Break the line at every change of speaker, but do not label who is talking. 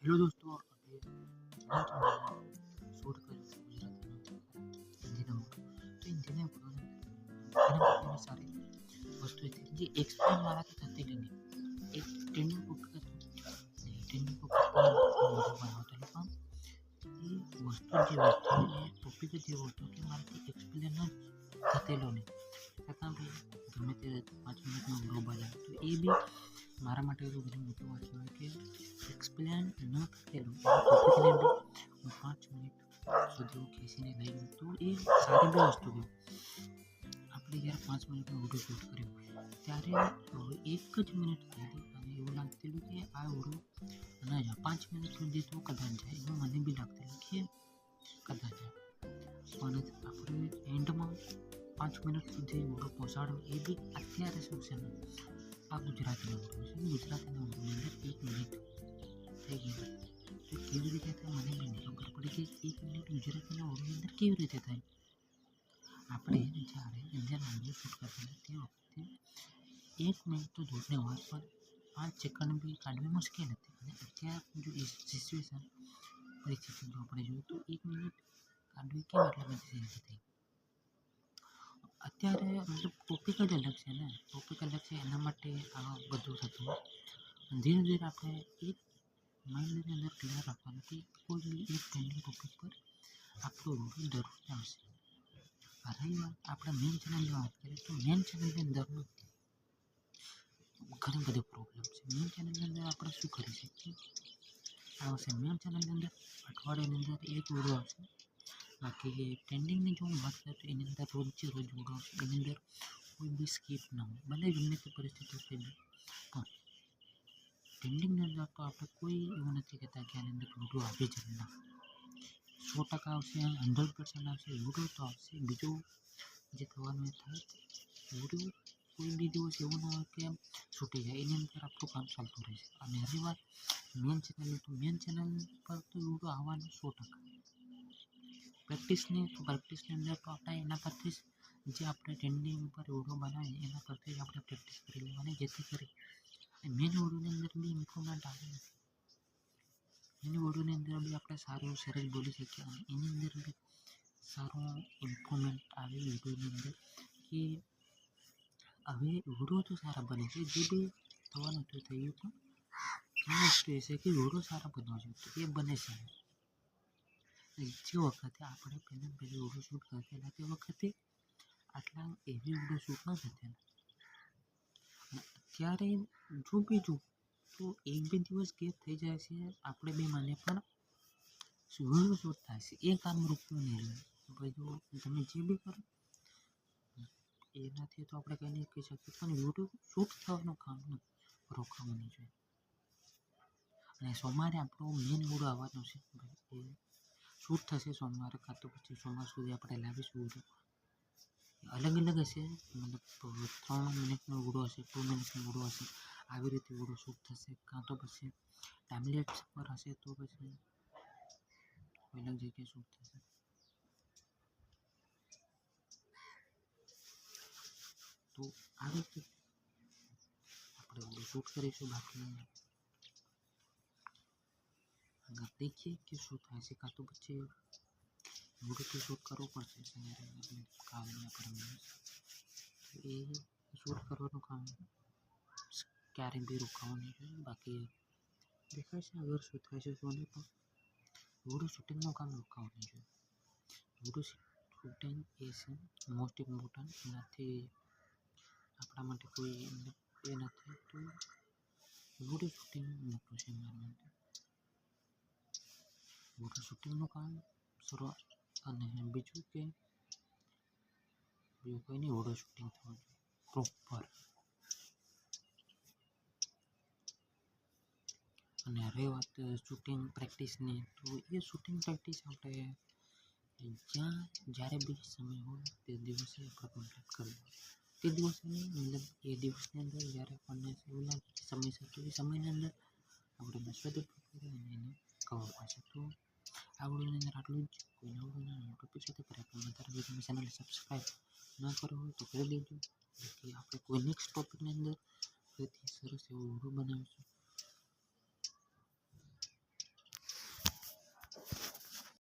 Hello दोस्तों, अभी shoot कर हिंदीનો તો હિન્દીને ઘણા પ્રકારની સારી વસ્તુ હતી જે એક્સપ્લેન મારાથી થતી જ નહીં. એક ટ્રેનિંગ બુક હતી ટ્રેનિંગ બુક બનાવતો પણ એ વસ્તુ જે વસ્તુ એ ટોપિક જ એવો હતો કે મારાથી એક્સપ્લેન જ થતેલો નહીં. છતાં બી ગમે તે 5 મિનિટનો વિડીયો બનાવ્યો તો એ બી મારા માટે એવું ઘણી મોટી વાત કહેવાય કે એક્સપ્લેન ન થયેલું ટોપિકને બી હું 5 મિનિટ સુધી હું ખેંચીને લઈ ગયો તો એ સારી બી વસ્તુ ગઈ. આપણે જ્યારે 5 મિનિટનો વિડીયો શૂટ કર્યો ત્યારે એક જ મિનિટ થયેલી અને એવું લાગતેલું કે આ વિડીયો ના જાય 5 મિનિટ સુધી તો કદાચ જાય એવું મને બી લાગતેલું કે કદાચ જાય પણ આપણે એન્ડમાં 5 મિનિટ સુધી વિડીયો પહોંચાડ્યો એ બી અત્યારે શું છે ને આ ગુજરાતીનો વિડીયો છે. ગુજરાતીના વિડીયોની અંદર 1 મિનિટ થઈ ગઈ તો કેવી રીતે થાય મને બી નહીં ખબર પડી કે 1 મિનિટ ગુજરાતીના વિડીયોની અંદર કેવી રીતે થાય. આપણે જ્યારે ઇન્ડિયન વિડીયો શૂટ કરતા તે વખતે 1 મિનિટ તો દૂરની વાત પર 5 સેકન્ડ બી કાઢવી મુશ્કેલ હતી અને અત્યારે જો એ સિચ્યુએશન પરિસ્થિતિ જો આપણે જોઈએ તો 1 મિનિટ કાઢવી કેમ એટલા બધી ઈઝી થઈ. અત્યારે મતલબ ટોપિક જ અલગ છે ને, ટોપિક અલગ છે એના માટે આ બધું થતું. ધીરે ધીરે આપણે એક માઇન્ડની અંદર ક્લિયર રાખવાનું કે કોઈ બી એક ટ્રેન્ડિંગ ટોપિક પર આપણો વિડીયો દરરોજ આવશે. રહી વાત આપણે મેઇન ચેનલની વાત કરીએ તો મેઇન ચેનલની અંદર ઘણી બધી પ્રોબ્લેમ છે. મેઇન ચેનલની અંદર આપણે શું કરી શકીએ આવશે મેઇન ચેનલની અંદર અઠવાડિયાની અંદર એક વિડીયો આવશે. બાકી ટ્રેન્ડિંગની જો હું વાત કરું તો એની અંદર રોજે રોજ વિડીયો આવશે. એની અંદર કોઈ બી સ્કીપ ના હોય ભલે ગમે તે પરિસ્થિતિ થઈ પણ ટ્રેન્ડિંગની અંદર તો આપણે કોઈ એવું નથી કહેતા કે આની અંદર વિડીયો આવી જ ના 100% આવશે 100% આવશે વિડીયો તો આવશે. બીજું જે થવાનું એ થાય વિડીયો કોઈ બી દિવસ એવું ના હોય કે છૂટી જાય એની અંદર આપણું કામ ચાલતું રહેશે. અને હવે વાત મેઇન ચેનલની તો મેઇન ચેનલ પર તો વિડીયો આવવાનું 100%. પ્રેક્ટિસની અંદર તો આપણે એના પરથી જ જે આપણે ટ્રેન્ડિંગ ઉપર વિડીયો બનાવીએ એના પરથી જ આપણે પ્રેક્ટિસ કરી લેવાની જેથી કરી મેઇન વિડીયોની અંદર બી ઇમ્પ્રુવમેન્ટ આવે નથી. એની વિડીયોની અંદર બી આપણે સારું સરસ બોલી શકીએ અને એની અંદર બી સારું ઇમ્પ્રુવમેન્ટ આવે વિડીયોની અંદર કે હવે વિડીયો તો સારા બને છે જે બી થવાનું તો થઈ ગયું પણ એ વસ્તુ એ છે કે વિડીયો સારા બનવા જોઈએ તો એ બને છે. જે વખતે આપણે પહેલી વિડીયો શૂટ કરતા તે વખતે આટલા એવી વિડીયો શૂટ ન થતા અને અત્યારે જો બીજું તો 1-2 દિવસ ગેપ થઈ જાય છે આપણે બે મને પણ વિડીયો શૂટ થાય છે એ કામ રોકવું નહીં જોઈએ. ભાઈ જો તમે જે બી કરો એનાથી તો આપણે કંઈ નહીં કહી શકીએ પણ વિડીયો શૂટ થવાનું કામ રોકવાનું નહીં જોઈએ. અને સોમવારે આપણો મેઇન વિડીયો આવવાનો છે એ શૂટ થશે સોમવારે કાં તો પછી સોમવાર સુધી આપણે લાવીશું વિડીયો અલગ અલગ હશે મતલબ 3 મિનિટનો વિડીયો હશે 2 મિનિટનો વિડીયો હશે આવી રીતે વિડીયો શૂટ થશે કાં તો પછી ટાઈમલેપ્સ પર હશે તો પછી અલગ જગ્યાએ શૂટ થશે. તો આ રીતે આપણે વિડીયો શૂટ કરીશું. બાકી આગળ દેખીએ કે શું થાય છે કાં તો પછી વિડીયો તો શૂટ કરવો પડશે કાલના પરમ એ શૂટ કરવાનું કામ ક્યારેય બી રોકાવાનું નહીં જોઈએ. બાકી દેખાય છે અગર શું થાય છે શું નહીં પણ વિડીયો શૂટિંગનું કામ રોકાવાનું નહીં જોઈએ. વિડીયો શૂટિંગ એ છે મોસ્ટ ઇમ્પોર્ટન્ટ એનાથી આપણા માટે કોઈ એ નથી તો વિડીયો શૂટિંગ મોટું છે મારા માટે. વિડીયો શૂટિંગનું કામ શરૂઆત અને બીજું કે બીજું કંઈ નહીં વિડીયો શૂટિંગ થવું જોઈએ પ્રોપર. અને રહી વાત શૂટિંગ પ્રેક્ટિસની તો એ શૂટિંગ પ્રેક્ટિસ આપણે જ્યારે બી સમય હોય તે દિવસે આપણે કમ્પ્લીટ કરવું. તે દિવસે મતલબ એ દિવસની અંદર જ્યારે આપણને એવું લાગે સમયસર તો એ સમયની અંદર આપણે બસવદ કરી અને એને કવર કરશે. તો આ વિડીયોની અંદર આટલું જ. કોઈ નવું ટોપિક સાથે તમે ચેનલ સબસ્ક્રાઈબ ન કરો હોય તો કરી દેજો. આપણે કોઈ નેક્સ્ટ ટોપિકની અંદર સરસ એવો વિડીયો બનાવીશું.